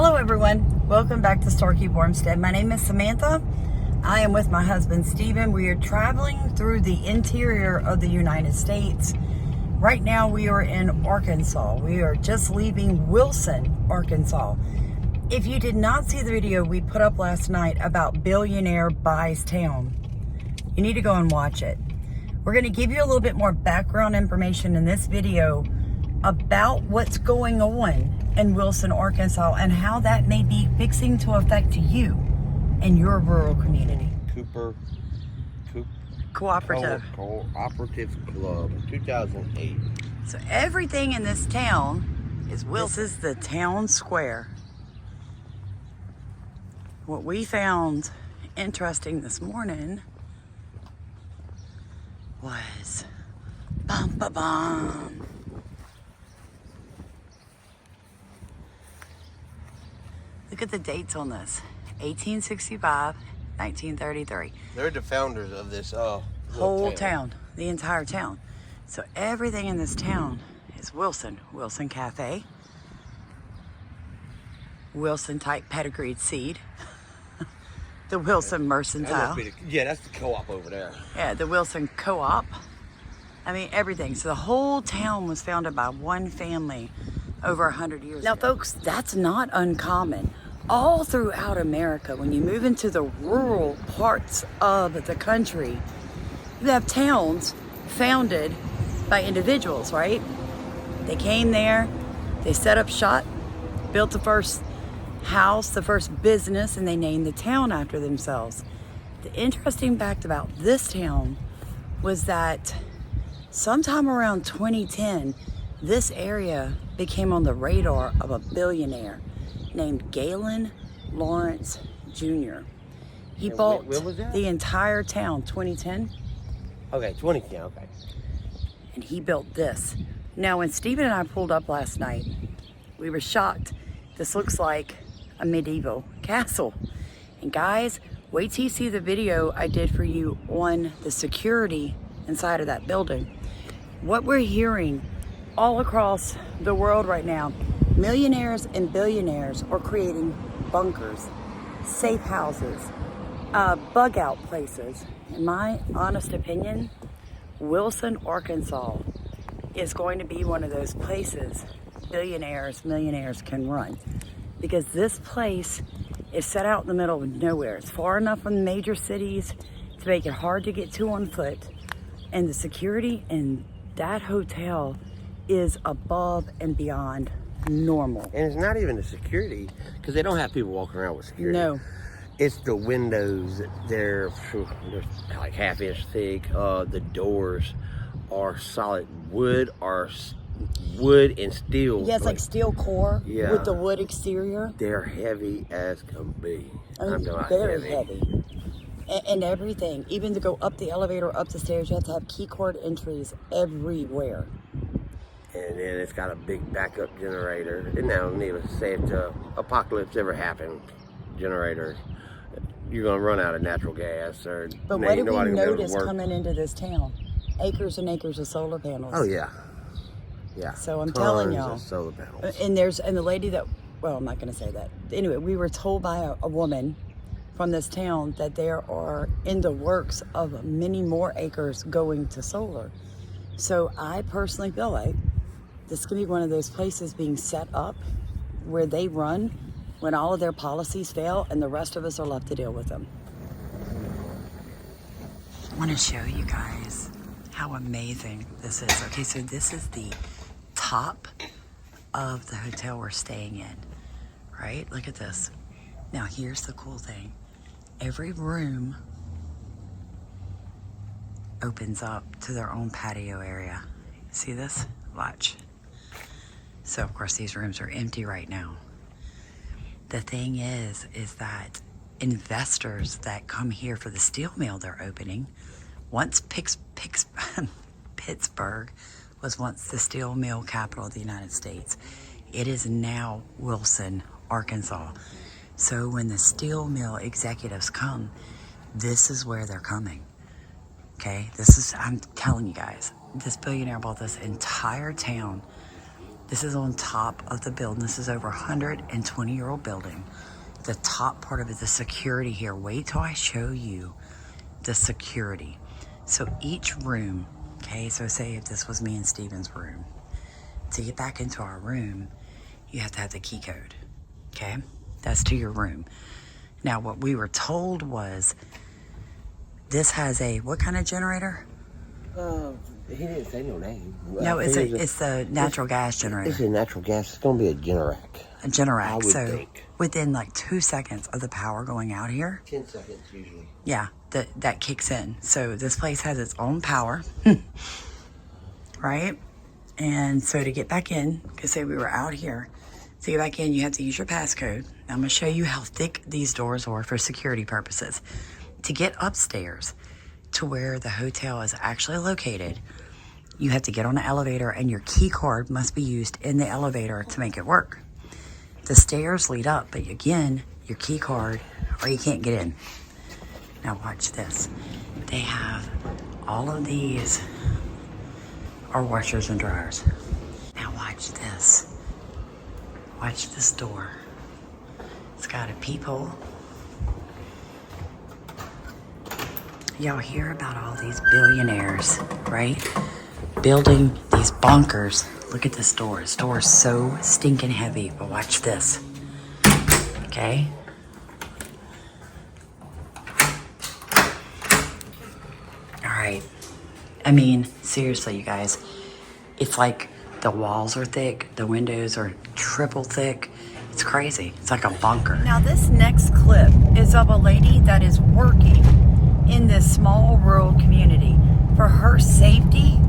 Hello everyone, welcome back to Starkeep Wormstead. My name is Samantha. I am with my husband Stephen. We are traveling through the interior of the United States. Right now we are in Arkansas. We are just leaving Wilson, Arkansas. If you did not see the video we put up last night about Billionaire buys town, you need to go and watch it. We're going to give you a little bit more background information in this video about what's going on in Wilson, Arkansas, and how that may be fixing to affect you and your rural community. Cooperative Club, 2008. So everything in this town is Wilson. This is the town square. What we found interesting this morning was bum ba bum. Look at the dates on this. 1865, 1933. They're the founders of this whole town, the entire town. So everything in this town is Wilson. Wilson Cafe, Wilson type pedigreed seed, the Wilson Mercantile. Yeah, that's the co-op over there. Yeah, the Wilson Co-op. I mean, everything. So the whole town was founded by one family over 100 years ago. Now, folks, that's not uncommon. All throughout America, when you move into the rural parts of the country, you have towns founded by individuals, right? They came there, they set up shop, built the first house, the first business, and they named the town after themselves. The interesting fact about this town was that sometime around 2010, this area became on the radar of a billionaire named Galen Lawrence Jr. He bought the entire town, 2010. Okay, 2010, okay. And he built this. Now, when Stephen and I pulled up last night, we were shocked. This looks like a medieval castle. And guys, wait till you see the video I did for you on the security inside of that building. What we're hearing all across the world right now, millionaires and billionaires are creating bunkers, safe houses, bug out places. In my honest opinion, Wilson, Arkansas is going to be one of those places billionaires, millionaires can run. Because this place is set out in the middle of nowhere. It's far enough from the major cities to make it hard to get to on foot. And the security in that hotel is above and beyond normal. And it's not even the security, because they don't have people walking around with security. No. It's the windows. They're like half-inch thick. The doors are solid wood and steel. Yeah, it's like steel core with the wood exterior. They're heavy as can be. I'm very heavy. And everything, even to go up the elevator, up the stairs, you have to have key cord entries everywhere. And then it's got a big backup generator. And now, needless to say, if the apocalypse ever happened, generators, you're going to run out of natural gas. But what did we notice coming into this town? Acres and acres of solar panels. Oh, yeah. Yeah. So I'm telling y'all. Solar panels. And the lady that, well, I'm not going to say that. Anyway, we were told by a woman from this town that there are in the works of many more acres going to solar. So I personally feel like this could be one of those places being set up where they run when all of their policies fail and the rest of us are left to deal with them. I want to show you guys how amazing this is. Okay, so this is the top of the hotel we're staying in, right? Look at this. Now here's the cool thing. Every room opens up to their own patio area. See this? Watch. So of course these rooms are empty right now. The thing is that investors that come here for the steel mill they're opening, once Pittsburgh was once the steel mill capital of the United States, it is now Wilson, Arkansas. So when the steel mill executives come, this is where they're coming. Okay, I'm telling you guys, this billionaire bought this entire town This is on top of the building. This is over a 120-year-old building. The top part of it, the security here. Wait till I show you the security. So each room, okay, so say if this was me and Steven's room, to get back into our room, you have to have the key code, okay? That's to your room. Now, what we were told was this has a, what kind of generator? He didn't say no name. No, it's the natural gas generator. It's a natural gas. It's going to be a Generac. A Generac. I would think. Within like 2 seconds of the power going out here. 10 seconds usually. Yeah, that kicks in. So this place has its own power, right? And so to get back in, because say we were out here, to get back in, you have to use your passcode. Now I'm going to show you how thick these doors are for security purposes. To get upstairs to where the hotel is actually located, you have to get on an elevator and your key card must be used in the elevator to make it work. The stairs lead up, but again, your key card or you can't get in. Now watch this. They have all of these are washers and dryers. Now watch this. Watch this door. It's got a peephole. Y'all hear about all these billionaires, right? Building these bunkers. Look at this door. This door is so stinking heavy, but watch this. Okay? All right. I mean, seriously, you guys. It's like the walls are thick, the windows are triple thick. It's crazy. It's like a bunker. Now, this next clip is of a lady that is working in this small rural community. For her safety,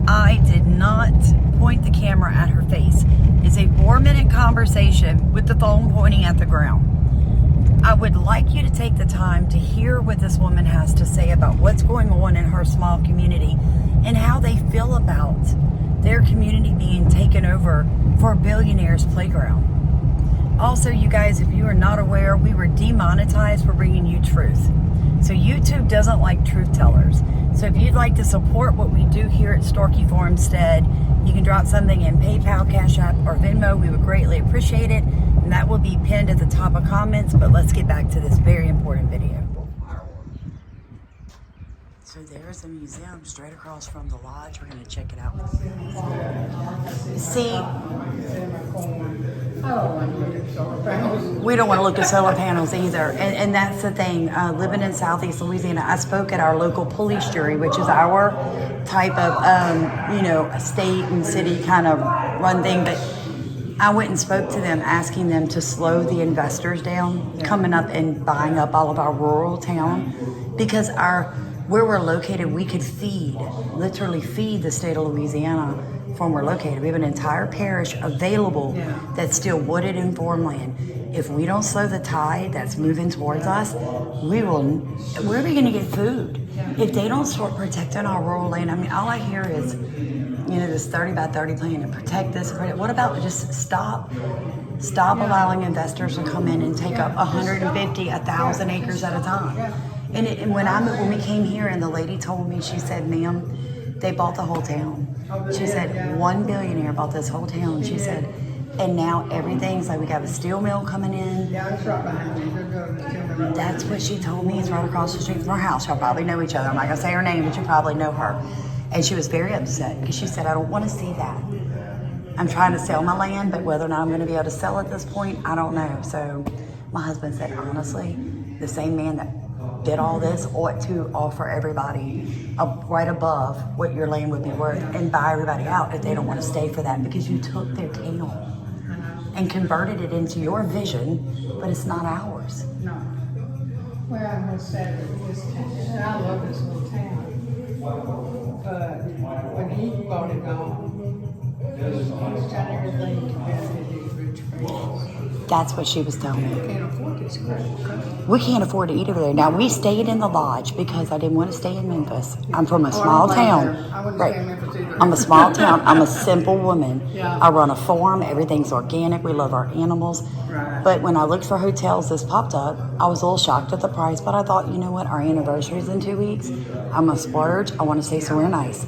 I did not point the camera at her face. It's a 4-minute conversation with the phone pointing at the ground. I would like you to take the time to hear what this woman has to say about what's going on in her small community and how they feel about their community being taken over for a billionaire's playground. Also, you guys, if you are not aware, we were demonetized for bringing you truth. So YouTube doesn't like truth tellers. So if you'd like to support what we do here at Storky Farmstead, you can drop something in PayPal, Cash App, or Venmo. We would greatly appreciate it. And that will be pinned at the top of comments. But let's get back to this very important video. So there's a museum straight across from the lodge. We're going to check it out. See, we don't want to look at solar panels either. And that's the thing. Living in Southeast Louisiana, I spoke at our local police jury, which is our type of, a state and city kind of run thing. But I went and spoke to them, asking them to slow the investors down, coming up and buying up all of our rural town, because where we're located, we could literally feed the state of Louisiana from where we're located. We have an entire parish available that's still wooded and farmland. If we don't slow the tide that's moving towards us, where are we going to get food? If they don't start protecting our rural land, I mean, all I hear is, this 30 by 30 plan and protect this. What about just stop allowing investors to come in and take up 150, 1,000 acres at a time? And when we came here and the lady told me, she said, ma'am, they bought the whole town. She said, one billionaire bought this whole town. She said, and now everything's like, we got a steel mill coming in. Yeah, it's right behind me. That's what she told me. It's right across the street from her house. Y'all probably know each other. I'm not going to say her name, but you probably know her. And she was very upset because she said, I don't want to see that. I'm trying to sell my land, but whether or not I'm going to be able to sell at this point, I don't know. So my husband said, honestly, the same man that did all this ought to offer everybody right above what your land would be worth and buy everybody out if they don't want to stay for that, because you took their town and converted it into your vision, but it's not ours. No. Well, I'm going to say that this town, and I love this little town, but when he bought it on, he's got everything compared to these rich friends. That's what she was telling me. Can't afford this crap. We can't afford to eat over there. Now, we stayed in the lodge because I didn't want to stay in Memphis. I'm from a small town. I wouldn't stay in Memphis either. I'm a small town. I'm a simple woman. Yeah. I run a farm. Everything's organic. We love our animals. Right. But when I looked for hotels, this popped up. I was a little shocked at the price, but I thought, you know what? Our anniversary's in 2 weeks. I'm going to splurge. I want to stay somewhere nice.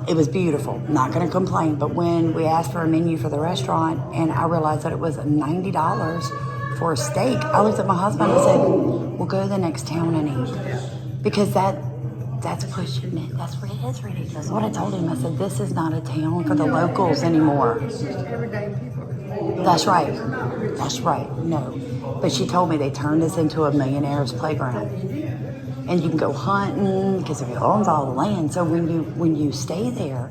It was beautiful, not gonna complain, but when we asked for a menu for the restaurant and I realized that it was $90 for a steak, I looked at my husband and said, we'll go to the next town and eat. Because that's pushing it. That's what it is ridiculous. What I told him, I said, this is not a town for the locals anymore. It's just everyday people. That's right. That's right. No. But she told me they turned this into a millionaire's playground. And you can go hunting because he owns all the land. So when you stay there,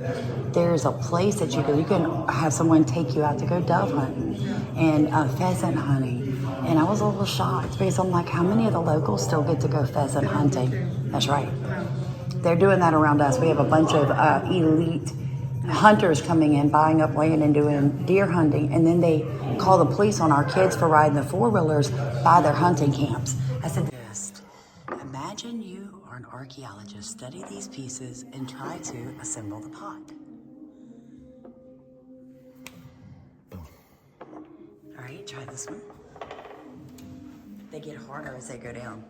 there's a place that you go. You can have someone take you out to go dove hunting and pheasant hunting. And I was a little shocked because I'm like, how many of the locals still get to go pheasant hunting? That's right. They're doing that around us. We have a bunch of elite hunters coming in, buying up land and doing deer hunting. And then they call the police on our kids for riding the four-wheelers by their hunting camps. I said, imagine you are an archaeologist, study these pieces, and try to assemble the pot. Boom. All right, try this one. They get harder as they go down.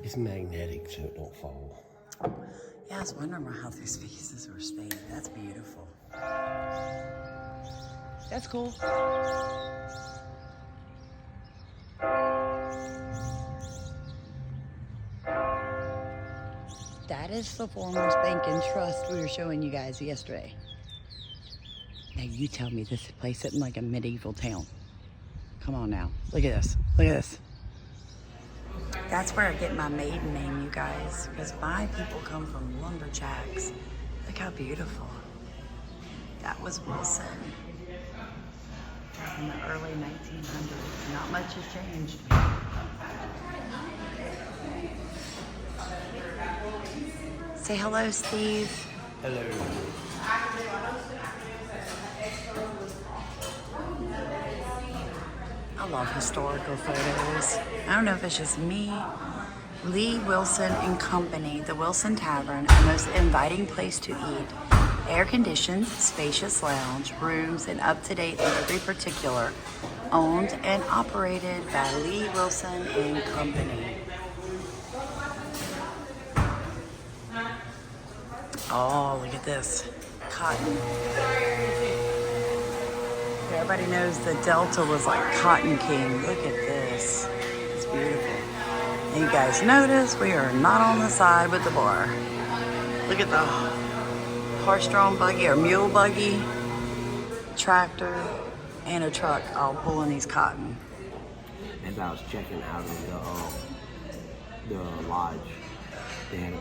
It's magnetic so it don't fall. Yeah, I was wondering how these pieces were staying. That's beautiful. That's cool. That is the Farmers Bank and Trust we were showing you guys yesterday. Now you tell me this place isn't like a medieval town. Come on now. Look at this. Look at this. That's where I get my maiden name, you guys, because my people come from lumberjacks. Look how beautiful. That was Wilson. In the early 1900s. Not much has changed. Say hello, Steve. Hello. I love historical photos. I don't know if it's just me. Lee Wilson and Company, the Wilson Tavern, a most inviting place to eat. Air-conditioned, spacious lounge, rooms, and up-to-date in every particular. Owned and operated by Lee Wilson and Company. Oh, look at this. Cotton. Everybody knows the Delta was like Cotton King. Look at this. It's beautiful. And you guys notice we are not on the side with the bar. Look at the horse-drawn buggy or mule buggy, tractor, and a truck all pulling these cotton. As I was checking out of the lodge, they had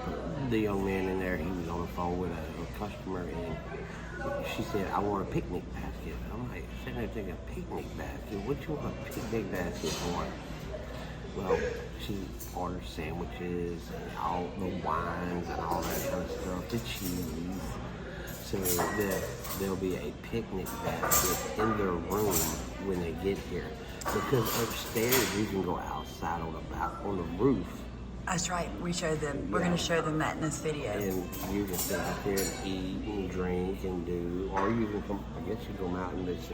the young man in there. He was on the phone with a customer, and she said, "I want a picnic basket." I'm like, sitting there thinking, picnic basket? What you want a picnic basket for? Well, she ordered sandwiches and all the wines and all that kind of stuff, the cheese. So there'll be a picnic basket in their room when they get here. Because upstairs you can go outside on the roof. That's right. We showed them. We're going to show them that in this video. And you can sit out there and eat and drink and do, or you can come. I guess you go out in this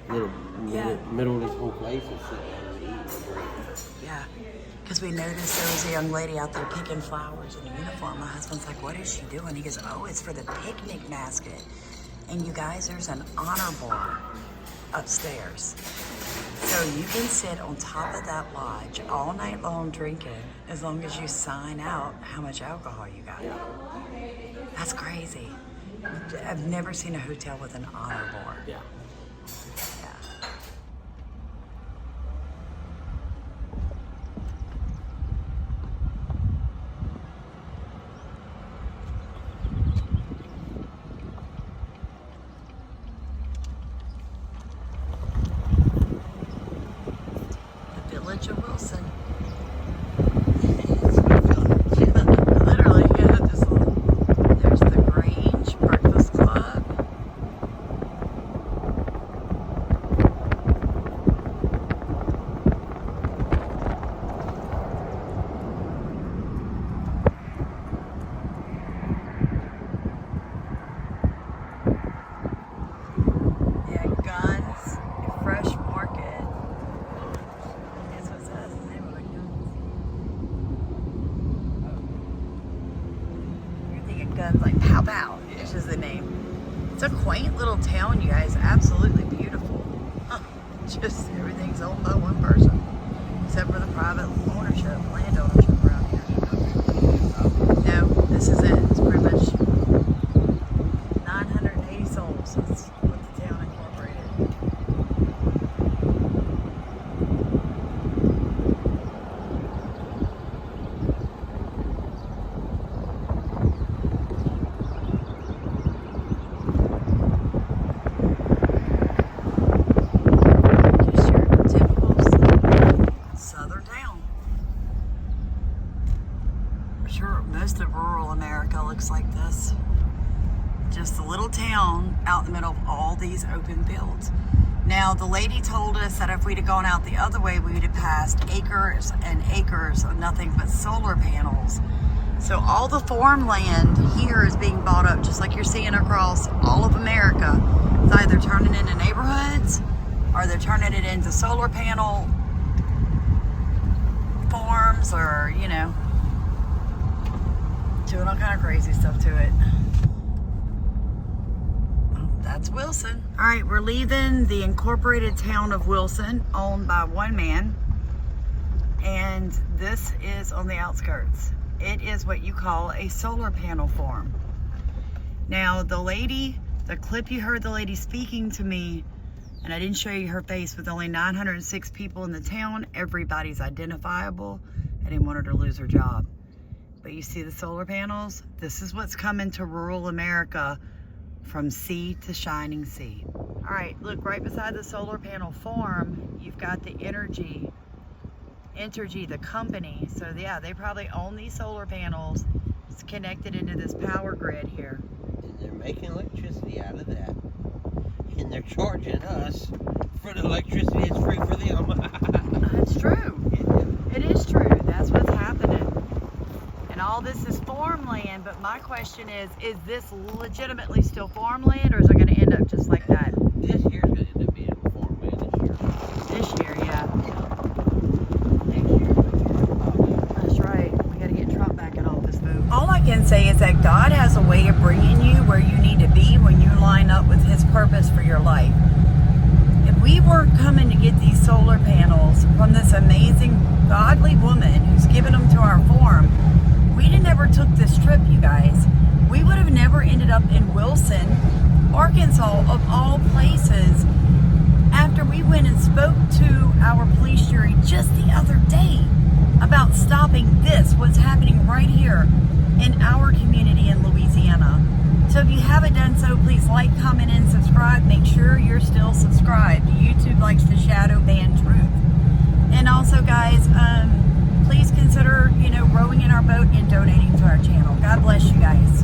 little middle of this whole place and sit down and eat and drink. Yeah, because we noticed there was a young lady out there picking flowers in a uniform. My husband's like, "What is she doing?" He goes, "Oh, it's for the picnic basket." And you guys, there's an honor bar upstairs. So you can sit on top of that lodge all night long drinking as long as you sign out how much alcohol you got. That's crazy. I've never seen a hotel with an honor bar. Yeah. Yeah. The village of Wilson. Literally, yeah, just there's the Grange Breakfast Club. Yeah, Guns Fresh Market. That's what says the name of it, Guns. You're thinking Guns like Pow Pow, which is the name. It's a quaint little town, you guys. Absolutely beautiful. Huh. Just everything's owned by one person, except for the private ownership, land ownership around here. No, this is it. It's pretty much 980 souls. That's what the town incorporated. Just your typical southern town. I'm sure most of rural America looks like this. Just a little town out in the middle of all these open fields. Now, the lady told us that if we'd have gone out the other way, we would have passed acres and acres of nothing but solar panels. So all the farmland here is being bought up, just like you're seeing across all of America. It's either turning into neighborhoods or they're turning it into solar panel farms, or, you know, doing all kind of crazy stuff to it. That's Wilson. All right, we're leaving the incorporated town of Wilson, owned by one man. And this is on the outskirts. It is what you call a solar panel farm. Now, the lady, the clip you heard the lady speaking to me, and I didn't show you her face, with only 906 people in the town, everybody's identifiable. I didn't want her to lose her job. But you see the solar panels? This is what's coming to rural America from sea to shining sea. All right, look, right beside the solar panel farm, you've got the Entergy, the company. So yeah, they probably own these solar panels. It's connected into this power grid here. And they're making electricity out of that. And they're charging us for the electricity that's free for them. That's true. It is true. That's what's happening. And all this is farmland, but my question is this legitimately still farmland, or is it going to end up just like that? This year's going to end up being farmland This year, yeah. Next year. That's right. We got to get Trump back in office, boo. All I can say is that God has a way of bringing you where you need to be when you line up with His purpose for your life. If we weren't coming to get these solar panels from this amazing, godly woman who's given them to our farm, we'd have never took this trip, you guys. We would have never ended up in Wilson, Arkansas, of all places, after we went and spoke to our police jury just the other day about stopping this, what's happening right here in our community in Louisiana. So if you haven't done so, please like, comment, and subscribe. Make sure you're still subscribed. YouTube likes to shadow ban truth. And also, guys, please consider, rowing in our boat and donating to our channel. God bless you guys.